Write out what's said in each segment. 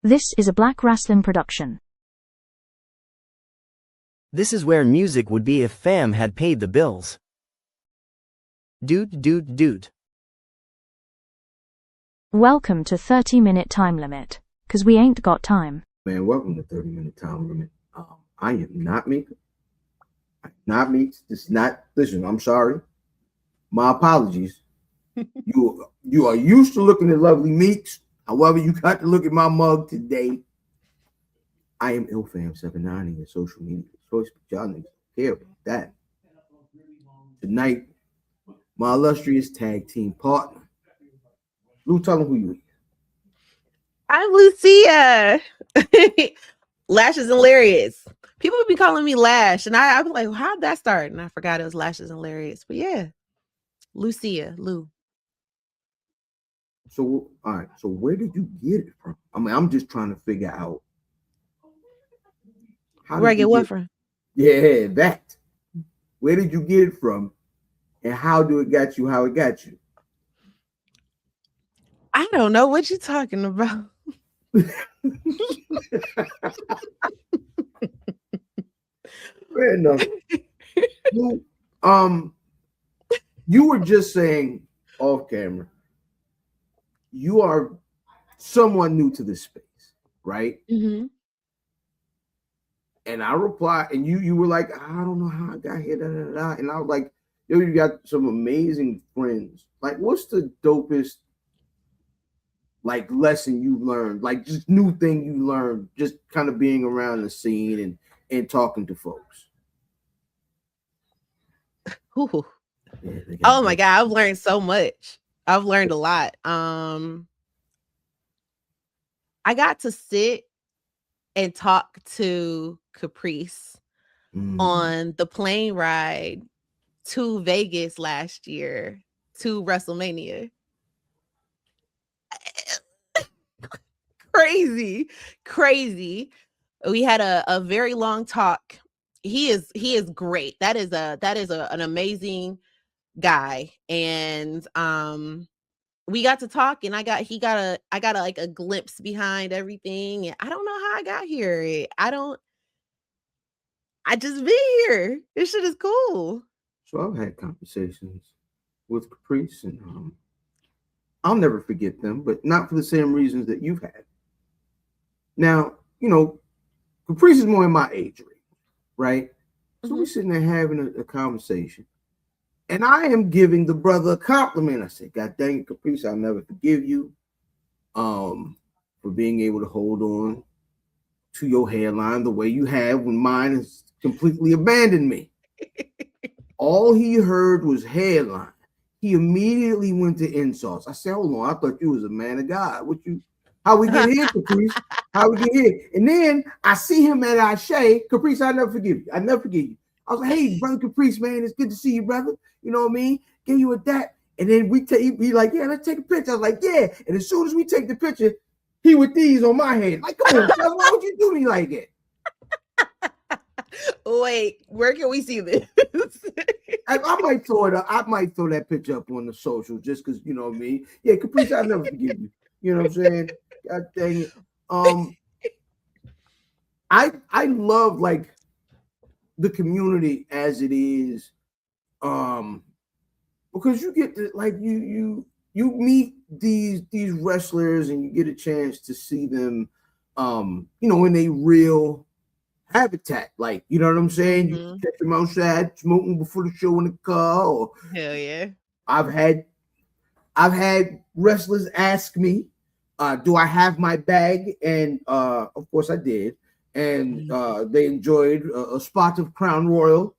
This is a Black Rasslin production. This is where music would be if fam had paid the bills. Dude. Welcome to 30-minute time limit, 'cause we ain't got time. Man, welcome to 30-minute time limit. I am not Meek. Not Meek. This is not. Listen, I'm sorry. My apologies. You are used to looking at lovely Meeks. However, you got to look at my mug today. I am IlFam790 in social media. Choice, but y'all niggas don't care about that. Tonight, my illustrious tag team partner. Lou, tell them who you are. I'm Lucia. Lashes and Lariats. People would be calling me Lash, and I'd be like, how'd that start? And I forgot it was Lashes and Lariats. But yeah, Lucia, Lou. So, all right. So, where did you get it from? I mean, I'm just trying to figure out. Where I get what from? Yeah, that. Where did you get it from? And how do it got you how it got you? I don't know what you're talking about. Fair enough. You were just saying off camera, you are someone new to this space, right? Mm-hmm. And I replied, and you were like, I don't know how I got here, and I was like, yo, you got some amazing friends. Like, what's the dopest like lesson you learned? Like, just new thing you learned, just kind of being around the scene and talking to folks. Ooh. Yeah, oh my God, I've learned so much. I've learned a lot. I got to sit and talk to Caprice on the plane ride to Vegas last year to WrestleMania. Crazy. We had a very long talk. He is great. That is an amazing guy. And we got to talk, and I got like a glimpse behind everything. And I don't know how I got here. I just be here. This shit is cool. So I've had conversations with Caprice, and I'll never forget them, but not for the same reasons that you've had. Now, you know, Caprice is more in my age range, right? So we're sitting there having a conversation, and I am giving the brother a compliment. I said, God dang it, Caprice, I'll never forgive you for being able to hold on to your hairline the way you have when mine has completely abandoned me. All he heard was hairline. He immediately went to insults. I said, hold on, I thought you was a man of God. How we get here, Caprice? How we get here? And then I see him at Ashe. Caprice, I never forgive you. I never forgive you. I was like, hey, brother Caprice, man, it's good to see you, brother. You know what I mean? Give you a dap. And then he like, yeah, let's take a picture. I was like, yeah. And as soon as we take the picture, he with these on my head. Like, come on, why would you do me like that? Wait, where can we see this? I might throw it up. I might throw that picture up on the social just because, you know what I mean? Yeah, Caprice, I'll never forgive you. You know what I'm saying? God dang it. I love like the community as it is. Because you get to like you meet these wrestlers and you get a chance to see them you know, in a real habitat, like, you know what I'm saying? You can catch them outside smoking before the show in the car. Or hell yeah. I've had wrestlers ask me, do I have my bag? And of course I did. And they enjoyed a spot of Crown Royal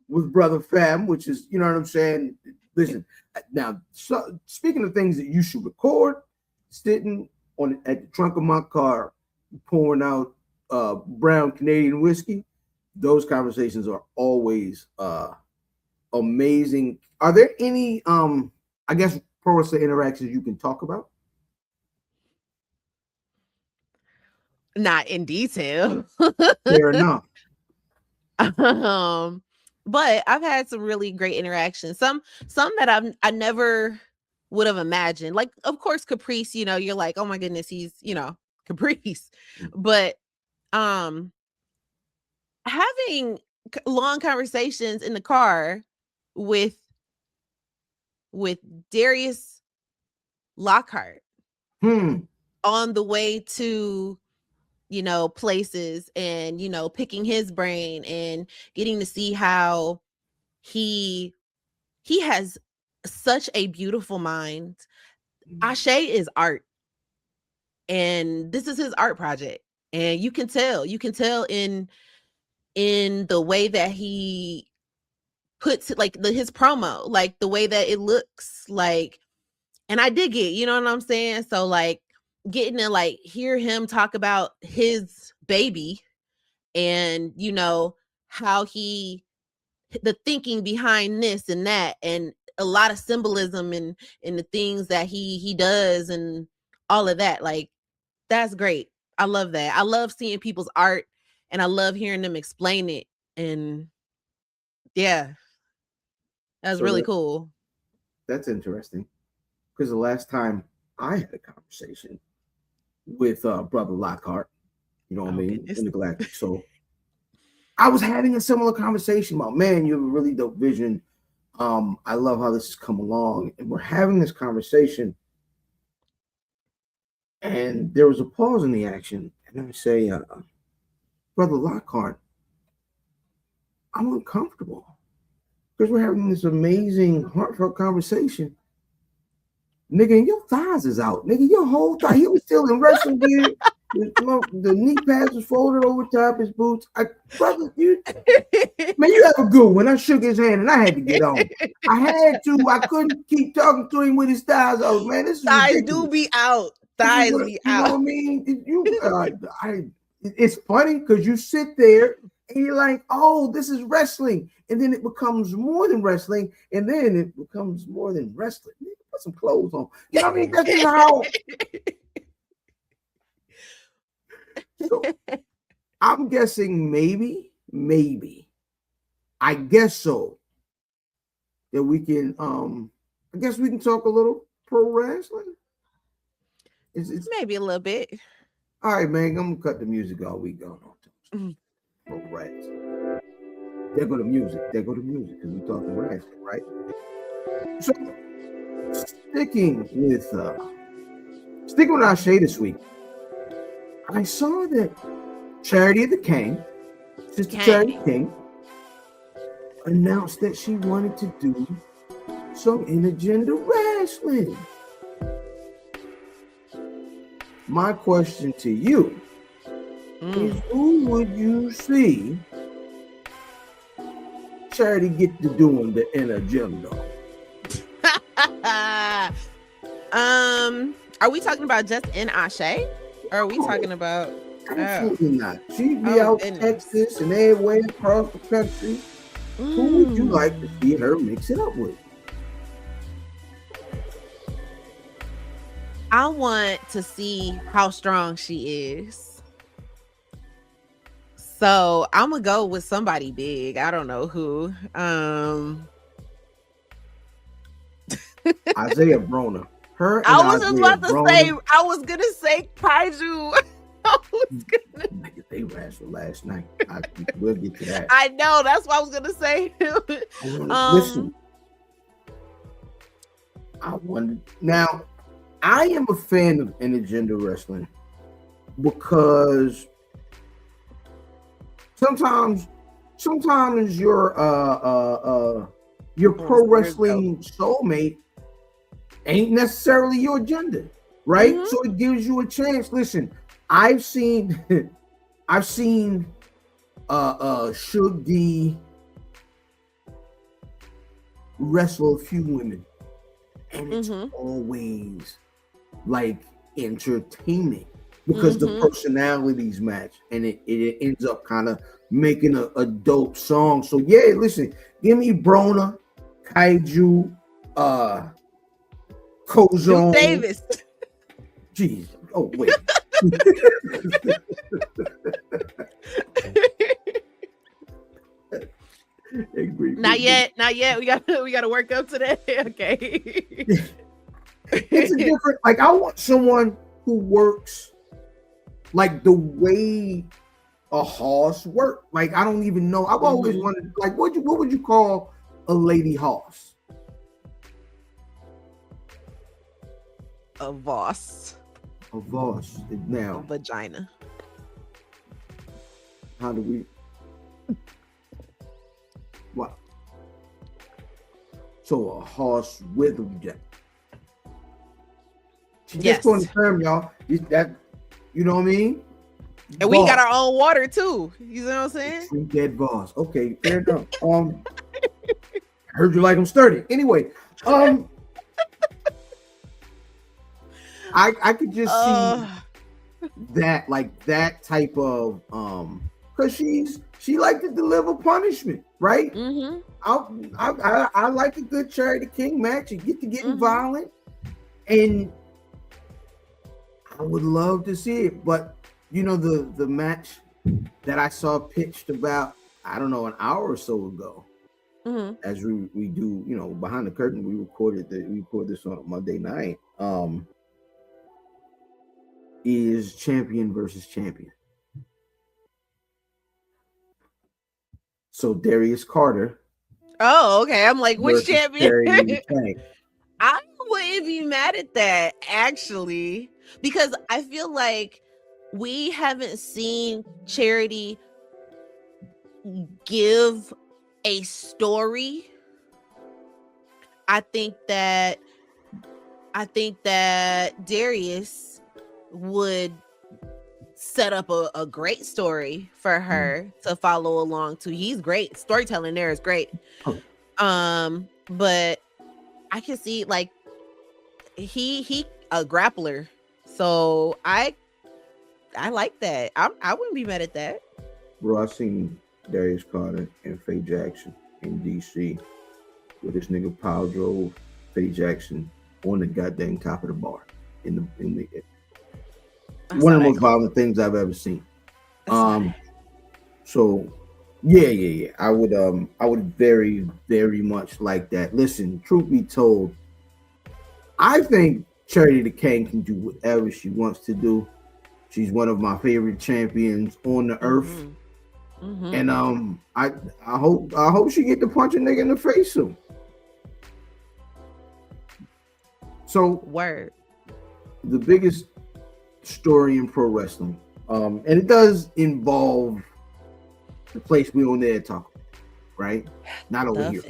with Brother Fam, which is, you know what I'm saying? Listen, now, so, speaking of things that you should record, sitting at the trunk of my car, pouring out brown Canadian whiskey, those conversations are always amazing. Are there any I guess pro wrestling interactions you can talk about? Not in detail. Fair enough. But I've had some really great interactions. Some that I never would have imagined. Like, of course, Caprice, you know, you're like, oh my goodness, he's, you know, Caprice. But having long conversations in the car with Darius Lockhart on the way to, you know, places, and, you know, picking his brain and getting to see how he has such a beautiful mind. Ashe is art, and this is his art project, and you can tell in the way that he puts like his promo, like the way that it looks like. And I dig it, you know what I'm saying? So like getting to like hear him talk about his baby, and, you know, how the thinking behind this and that, and a lot of symbolism in the things that he does and all of that. Like, that's great. I love that. I love seeing people's art, and I love hearing them explain it. And yeah, that's really cool. That's interesting, because the last time I had a conversation with Brother Lockhart, you know what I mean, goodness. in the Galactic Soul, I was having a similar conversation about, man, you have a really dope vision. I love how this has come along, and we're having this conversation, and there was a pause in the action, and I say, Brother Lockhart, I'm uncomfortable, because we're having this amazing, heartfelt conversation. Nigga, your thighs is out. Nigga, your whole thigh. He was still in wrestling gear. The knee pads was folded over top his boots. Brother, you have a good one. I shook his hand and I had to get on. I had to. I couldn't keep talking to him with his thighs out. Man, this is thighs ridiculous. do be out. Thighs be out. You know what I mean? It's funny because you sit there and you're like, oh, this is wrestling. And then it becomes more than wrestling. And then it becomes more than wrestling. Put some clothes on. You know what I mean? That's just how. So I'm guessing maybe, I guess so, that we can, I guess we can talk a little pro wrestling. It's maybe a little bit. All right, man, I'm gonna cut the music all week going on. Pro wrestling. There go the music, because we're talking wrestling, right? So sticking with Ashe this week, I saw that Charity of the King, Sister Charity King, announced that she wanted to do some intergender wrestling. My question to you is, who would you see Charity get to doing the intergender? Are we talking about just in Ashe? Or are we talking about? Absolutely not. She'd be out in Texas and everywhere across the country. Who would you like to see her mix it up with? I want to see how strong she is. So I'm gonna go with somebody big. I don't know who. Isaiah Broner. Her. I was just about to say. I was gonna say Kaiju. They wrestled last night. We'll get to that. I know. That's what I was gonna say. Listen. Now, I am a fan of intergender wrestling because sometimes your pro wrestling soulmate ain't necessarily your gender, right? Mm-hmm. So it gives you a chance. Listen, I've seen Shug D wrestle a few women, and it's always like entertaining because the personalities match, and it ends up kind of making a dope song. So yeah, listen, give me Broner, Kaiju, Kozone, Davis. Jeez. Oh wait. Not yet. We gotta work up to that. Okay. It's a different, like, I want someone who works like the way a horse work. Like I don't even know. I've always wondered, like, what would you call a lady horse? A Voss. A Voss. Now, Vagina. how do we? What? So a horse with a vagina. She just going to term, y'all. That, you know what I mean? And we got our own water too. You know what I'm saying? Drink that Voss. Okay, fair enough. Heard you like them sturdy. Anyway, I could just see that, like that type of because she like to deliver punishment, right? I like a good Charity King match. You get to getting violent, and I would love to see it. But you know, the match that I saw pitched about, I don't know, an hour or so ago, as we do, you know, behind the curtain, we record this on Monday night. Is champion versus champion. So Darius Carter. Oh, okay. I'm like, which champion? I wouldn't be mad at that, actually, because I feel like we haven't seen Charity give a story. I think that Darius would set up a great story for her to follow along to. He's great. Storytelling there is great. But I can see, like, he a grappler. So I like that. I wouldn't be mad at that. Bro, I seen Darius Carter and Faye Jackson in DC where this nigga power drove Faye Jackson on the goddamn top of the bar in the one of the most violent things I've ever seen. So yeah. I would very, very much like that. Listen, truth be told, I think Charity the King can do whatever she wants to do. She's one of my favorite champions on the earth. And I hope she get to punch a nigga in the face soon. So word. The biggest story in pro wrestling, and it does involve the place we on there talking, right? Not over here.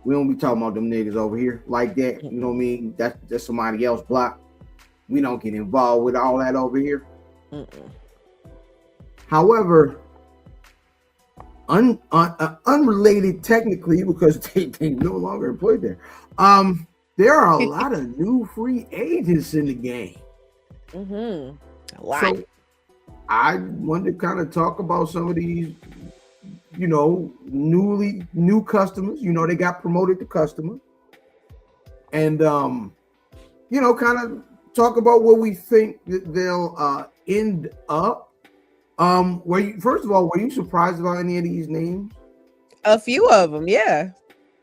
We don't be talking about them niggas over here like that. You know what I mean? That's somebody else block. We don't get involved with all that over here. However, unrelated technically, because they no longer employed there. There are a lot of new free agents in the game. A lot. So I wanted to kind of talk about some of these, you know, new customers. You know, they got promoted to customer, and you know, kind of talk about where we think that they'll end up. First of all, were you surprised about any of these names? A few of them, yeah.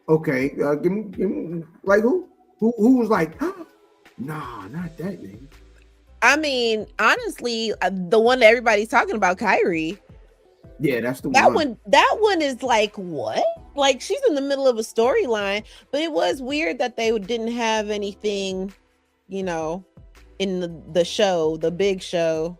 Okay, give me like who was like, nah, not that name. I mean, honestly, the one that everybody's talking about, Kyrie. Yeah, that's the one. That one is like, what? Like, she's in the middle of a storyline, but it was weird that they didn't have anything, you know, in the show, the big show.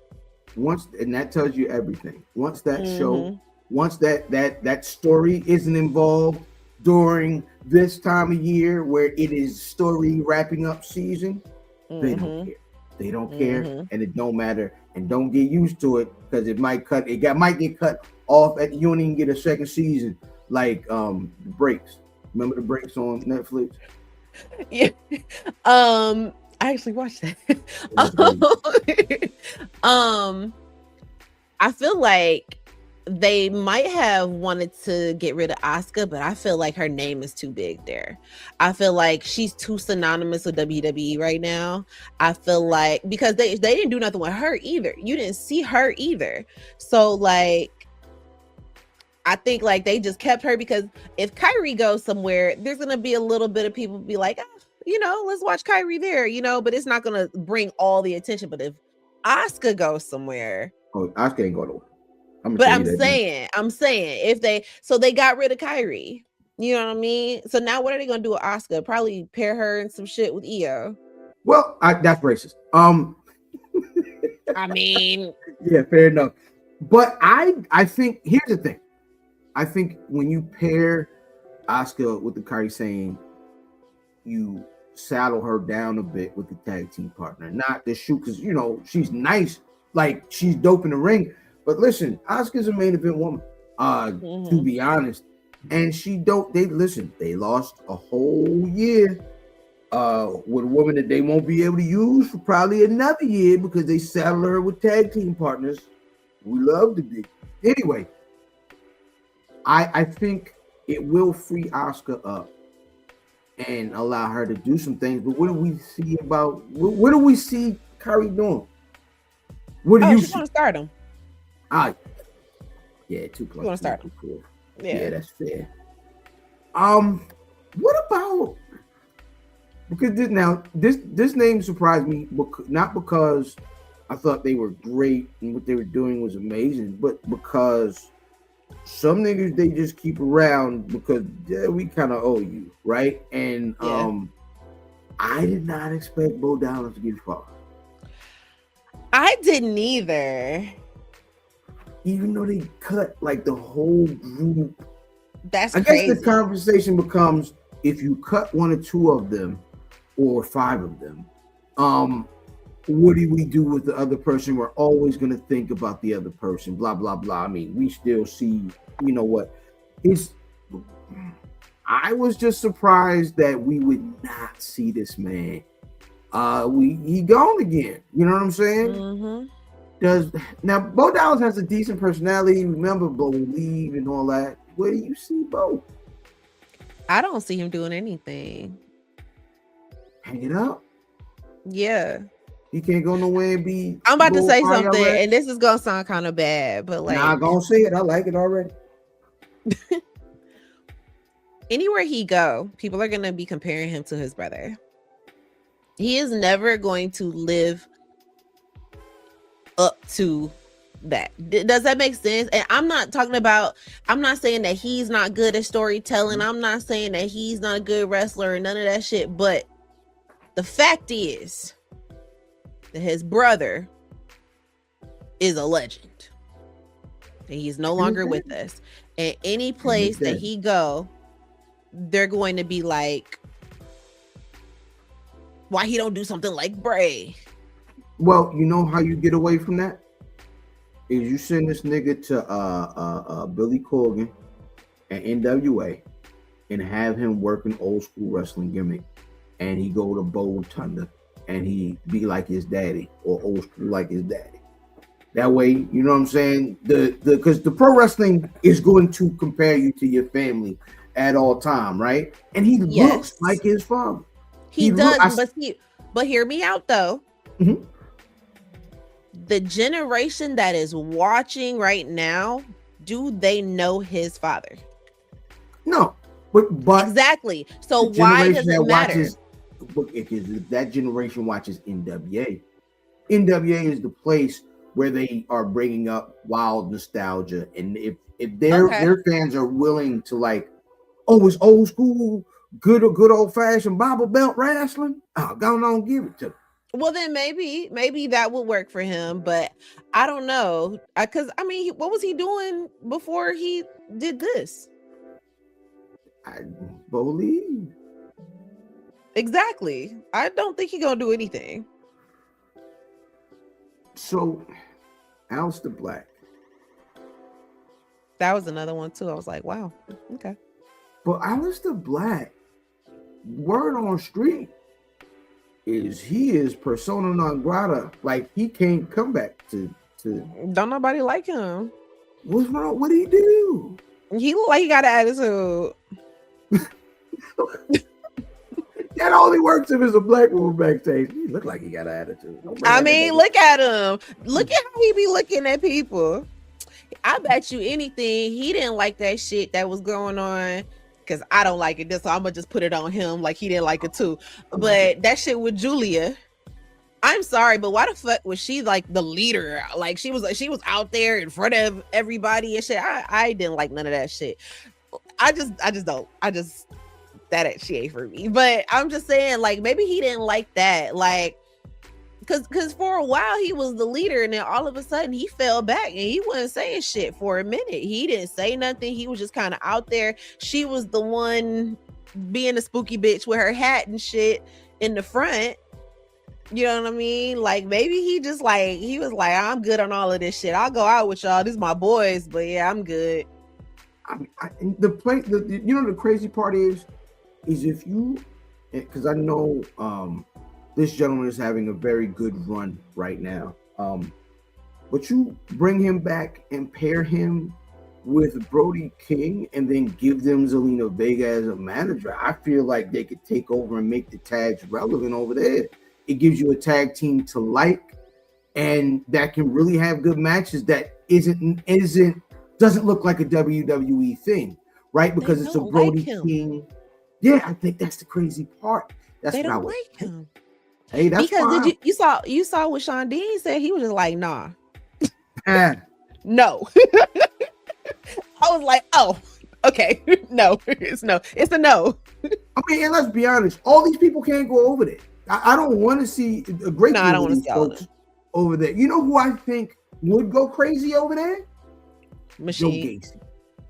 And that tells you everything. Once that show, once that story isn't involved during this time of year where it is story wrapping up season, they don't care. They don't care, and it don't matter. And don't get used to it because it might get cut off you don't even get a second season, like the Breaks. Remember the Breaks on Netflix? Yeah. I actually watched that. I feel like they might have wanted to get rid of Asuka, but I feel like her name is too big there. I feel like she's too synonymous with WWE right now. I feel like because they didn't do nothing with her either. You didn't see her either. So like, I think like they just kept her because if Kyrie goes somewhere, there's going to be a little bit of people be like, you know, let's watch Kyrie there, you know, but it's not going to bring all the attention. But if Oscar goes somewhere. Oh, Oscar ain't going nowhere. But I'm saying if they got rid of Kyrie, you know what I mean? So now what are they gonna do with Oscar? Probably pair her and some shit with EO. Well, that's racist. I mean, yeah, fair enough. But I think here's the thing. I think when you pair Oscar with the Kyrie saying, you saddle her down a bit with the tag team partner, not the shoot, because she's nice, like she's dope in the ring. But listen, Oscar's a main event woman, to be honest. And they lost a whole year with a woman that they won't be able to use for probably another year because they saddle her with tag team partners. We love to be. Anyway, I think it will free Oscar up and allow her to do some things. But what do we see Kyrie doing? What do you see? Want to start him? Yeah, 2 plus. You want to start him? Cool. Yeah, that's fair. What about, because this name surprised me, not because I thought they were great and what they were doing was amazing, but because some niggas they just keep around because we kind of owe you, right? And I did not expect Bo Dallas to get far. I didn't either. Even though they cut like the whole group. That's I crazy. guess the conversation becomes, if you cut 1 or 2 of them or 5 of them, what do we do with the other person? We're always going to think about the other person, blah, blah, blah. I mean, we still see, I was just surprised that we would not see this man. He gone again. You know what I'm saying? Now Bo Dallas has a decent personality. Remember Bo leave and all that. Where do you see Bo? I don't see him doing anything. Hang it up. Yeah. He can't go nowhere and be. I'm about to say something, and this is gonna sound kind of bad, but like, nah, gonna say it. I like it already. Anywhere he go, people are gonna be comparing him to his brother. He is never going to live up to that. Does that make sense? And I'm not saying that he's not good at storytelling. I'm not saying that he's not a good wrestler or none of that shit. But the fact is that his brother is a legend. And he's no longer with us. And any place that he go, they're going to be like, why he don't do something like Bray? Well, you know how you get away from that? Is you send this nigga to Billy Corgan and NWA and have him work an old school wrestling gimmick, and he go to Bo Thunder and he be like his daddy, or old school like his daddy. That way, you know what I'm saying? Because the pro wrestling is going to compare you to your family at all time, right? And he looks like his father. He does, but hear me out though. Mm-hmm. The generation that is watching right now, do they know his father? No, but exactly. So why does it matter? Because that generation watches NWA. NWA is the place where they are bringing up wild nostalgia, and if their fans are willing to like, oh, it's old school, good old fashioned Bible Belt wrestling, go on, give it to them. Well, then maybe that would work for him, but I don't know. Because I mean, what was he doing before he did this? I believe. Exactly. I don't think he's gonna do anything. So, Aleister Black. That was another one too. I was like, wow, okay. But Aleister Black, word on street, he is persona non grata. Like, he can't come back to Don't nobody like him. What's wrong? What did he do? He look like he got an attitude. That only works if it's a black woman backstage. He look like he got an attitude. I mean, look at him. Look at how he be looking at people. I bet you anything he didn't like that shit that was going on, because I don't like it. So I'm gonna just put it on him like he didn't like it too. But that shit with Julia, I'm sorry, but why the fuck was she like the leader? Like she was out there in front of everybody and shit. I didn't like none of that shit. I just don't. That she ain't for me. But I'm just saying, like, maybe he didn't like that. Like, cause for a while he was the leader, and then all of a sudden he fell back and he wasn't saying shit for a minute. He didn't say nothing. He was just kind of out there. She was the one being a spooky bitch with her hat and shit in the front. You know what I mean? Like maybe he was like, I'm good on all of this shit. I'll go out with y'all. These my boys, but yeah, I'm good. The crazy part is if you, because I know this gentleman is having a very good run right now. But you bring him back and pair him with Brody King and then give them Zelina Vega as a manager. I feel like they could take over and make the tags relevant over there. It gives you a tag team to like, and that can really have good matches that doesn't look like a WWE thing, right? Because it's a Brody King. Yeah, I think that's the crazy part. That's they what don't I like him. Hey, that's because fine. you saw what Sean Dean said. He was just like, nah, no. I was like, oh, okay, no, it's a no. I mean, and let's be honest, all these people can't go over there. I don't want to see a great deal of these folks over there. You know who I think would go crazy over there? Machine. Joe Gacy.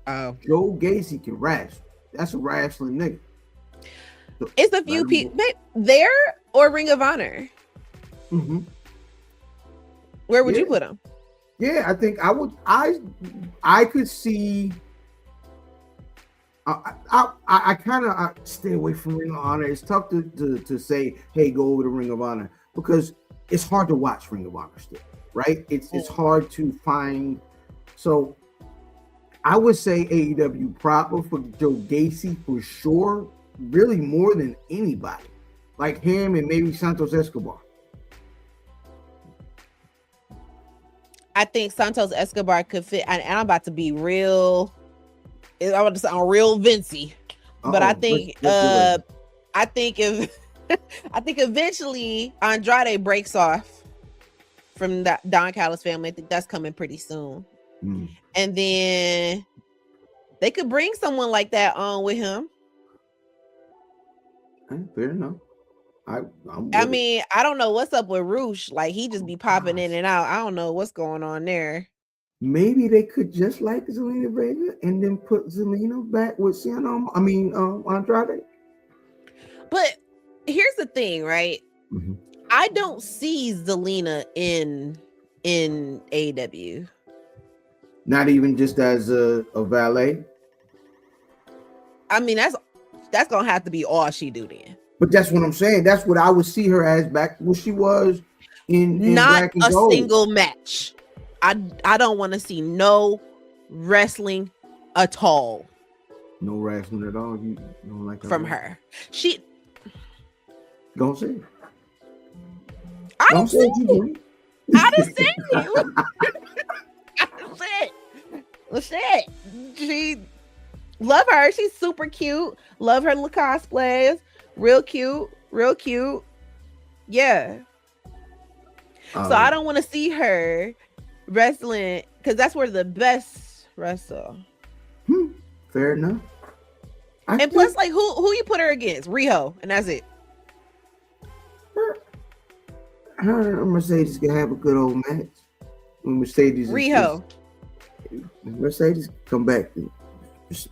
Oh, Joe Gacy can wrestle. That's a wrestling nigga. So, it's a few people there or Ring of Honor. Mm-hmm. Where would you put him? Yeah, I think I would. I could see. I kind of stay away from Ring of Honor. It's tough to say, hey, go over to Ring of Honor, because it's hard to watch Ring of Honor still, right? It's hard to find. So I would say AEW proper for Joe Gacy for sure, really more than anybody, like him and maybe Santos Escobar. I think Santos Escobar could fit, and I'm about to be real. I want to sound real Vincey, but I think I think eventually Andrade breaks off from that Don Callis family. I think that's coming pretty soon, and then they could bring someone like that on with him. Fair enough. I mean, I don't know what's up with Roosh. Like he just be popping in and out. I don't know what's going on there. Maybe they could just like Zelina Vega and then put Zelina back with Andrade. But here's the thing, right? Mm-hmm. I don't see Zelina in AEW. Not even just as a valet. I mean, that's gonna have to be all she do then. But that's what I'm saying. That's what I would see her as back where she was in not Black and a Gold. Single match. I don't want to see no wrestling at all. No wrestling at all. You don't like from her. She don't say it. I don't say it. I didn't say it. I didn't say it. Well, shit. She love her. She's super cute. Love her little cosplays. Real cute. Yeah. So I don't want to see her wrestling because that's where the best wrestle. Fair enough. And plus, like, who you put her against? Riho, and that's it. Her and Mercedes can have a good old match. When Mercedes come back.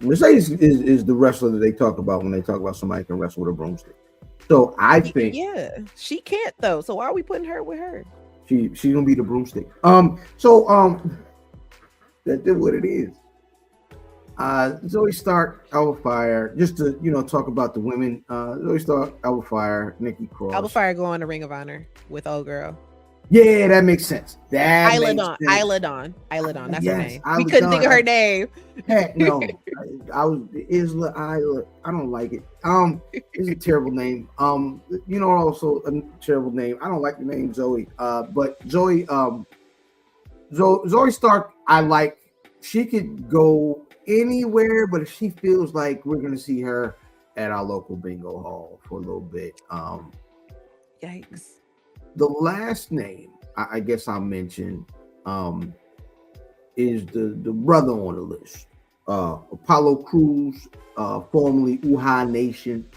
Mercedes is the wrestler that they talk about when they talk about somebody can wrestle with a broomstick. So I think she can't though. So why are we putting her with her? She's gonna be the broomstick. That's what it is. Zoe Stark, Alba Fire. Just to talk about the women. Zoe Stark, Alba Fire, Nikki Cross. Alba Fire going to Ring of Honor with old girl. Yeah, that makes sense. Isla Dawn. That's her name. We couldn't think of her name. Heck no. I was Isla. I don't like it. It's a terrible name. Also a terrible name. I don't like the name Zoe. But Zoe Stark, I like. She could go anywhere, but if she feels like we're gonna see her at our local bingo hall for a little bit. Yikes. The last name I guess I'll mention is the brother on the list. Apollo Crews, formerly Uha Nation.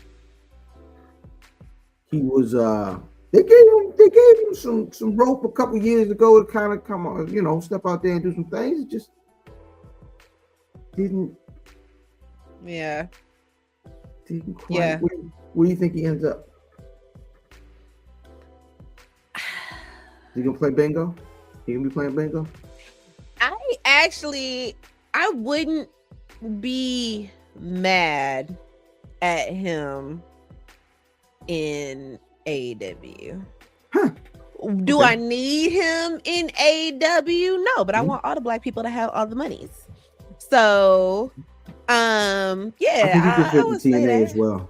He was they gave him some rope a couple years ago to kind of come on, step out there and do some things. It just didn't quite. Yeah. Where do you think he ends up? He gonna play bingo? He gonna be playing bingo? I wouldn't be mad at him in AEW. Huh. Do Okay. I need him in AEW? No, but I want all the black people to have all the monies. So, I think he yeah, can I fit would with say TNA that. as well.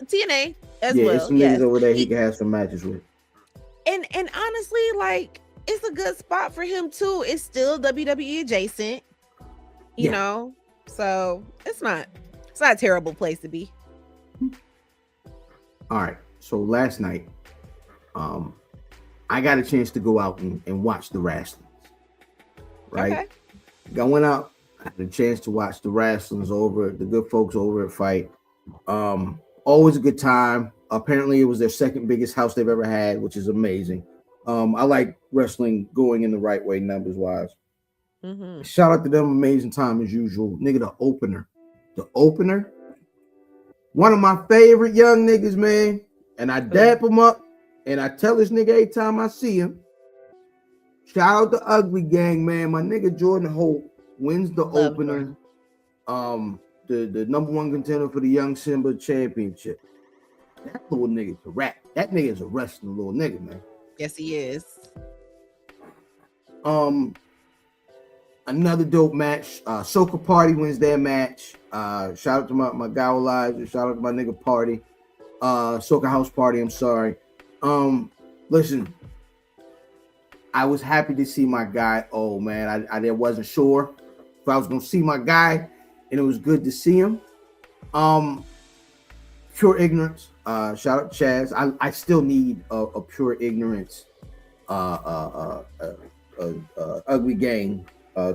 TNA as Yeah, well. it's some Yes. niggas over there he can have some matches with. And honestly, like, it's a good spot for him too. It's still WWE adjacent, you Yeah. know. So it's not a terrible place to be. All right. So last night, I got a chance to go out and watch the Rasslins. Right. Okay. I went out, I had a chance to watch the Rasslins over the good folks over at Fight. Always a good time. Apparently, it was their second biggest house they've ever had, which is amazing. I like wrestling going in the right way, numbers wise. Mm-hmm. Shout out to them, amazing time as usual. Nigga, the opener, one of my favorite young niggas, man. And I dap him up, and I tell this nigga every time I see him. Shout out to Ugly Gang, man. My nigga Jordan Hope wins the Love opener. The number one contender for the Young Simba Championship. That little nigga's a rap. That nigga's a wrestling little nigga, man. Yes, he is. Another dope match. Soca Party wins their match. Shout out to my guy Elijah. Shout out to my nigga Party. Soca House Party. I'm sorry. Listen, I was happy to see my guy. Oh man, I wasn't sure if I was gonna see my guy, and it was good to see him. Pure Ignorance. Shout out Chaz. I still need a Pure Ignorance. Ugly Gang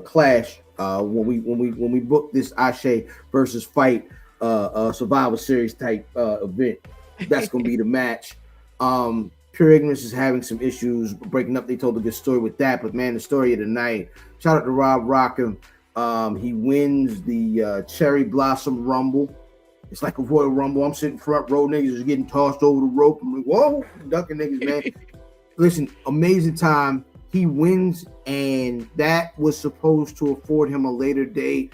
clash when we book this Ashe versus Fight Survivor Series type event. That's gonna be the match. Pure Ignorance is having some issues breaking up. They told a good story with that, but man, the story of the night. Shout out to Rob Rockham. He wins the Cherry Blossom Rumble. It's like a Royal Rumble. I'm sitting front row, niggas is getting tossed over the rope. I'm like, whoa, ducking niggas, man. Listen, amazing time. He wins, and that was supposed to afford him a later date,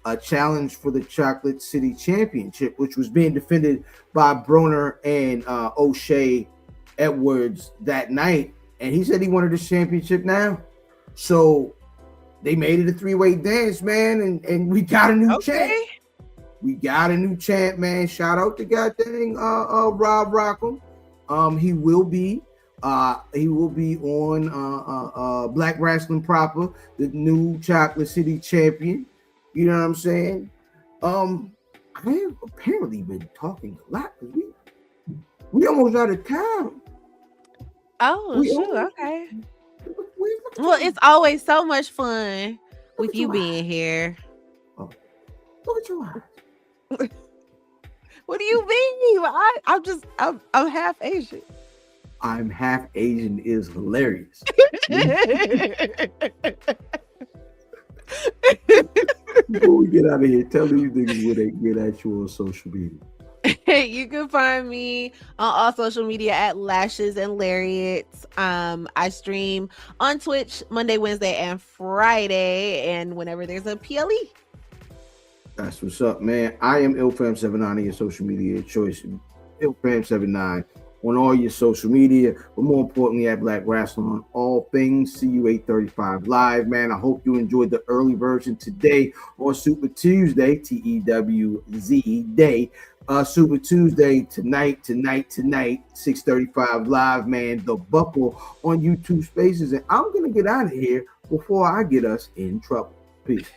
a challenge for the Chocolate City Championship, which was being defended by Broner and O'Shea Edwards that night. And he said he wanted the championship now. So they made it a three-way dance, man, and we got a new champ. We got a new champ, man. Shout out to goddamn Rob Rockham. He will be on Black Wrestling Proper, the new Chocolate City champion. You know what I'm saying? I have apparently been talking a lot because we almost out of time. Oh, We shoot. almost- Okay. Look Well, at it's always so much fun with at you your being here. Look at your eyes. What do you mean? I'm half Asian. I'm half Asian is hilarious. Before we get out of here, tell these niggas where they get at you on social media. You can find me on all social media at LashesAndLariats. I stream on Twitch Monday, Wednesday, and Friday, and whenever there's a PLE. That's what's up, man. I am IlFam79 on your social media choice. IlFam79 on all your social media, but more importantly at Black Wrestling on all things. See you 8:35 live, man. I hope you enjoyed the early version today on Super Tuesday, TEWZ Day. Super Tuesday tonight, 6:35 live, man. The Buckle on YouTube Spaces, and I'm gonna get out of here before I get us in trouble. Peace.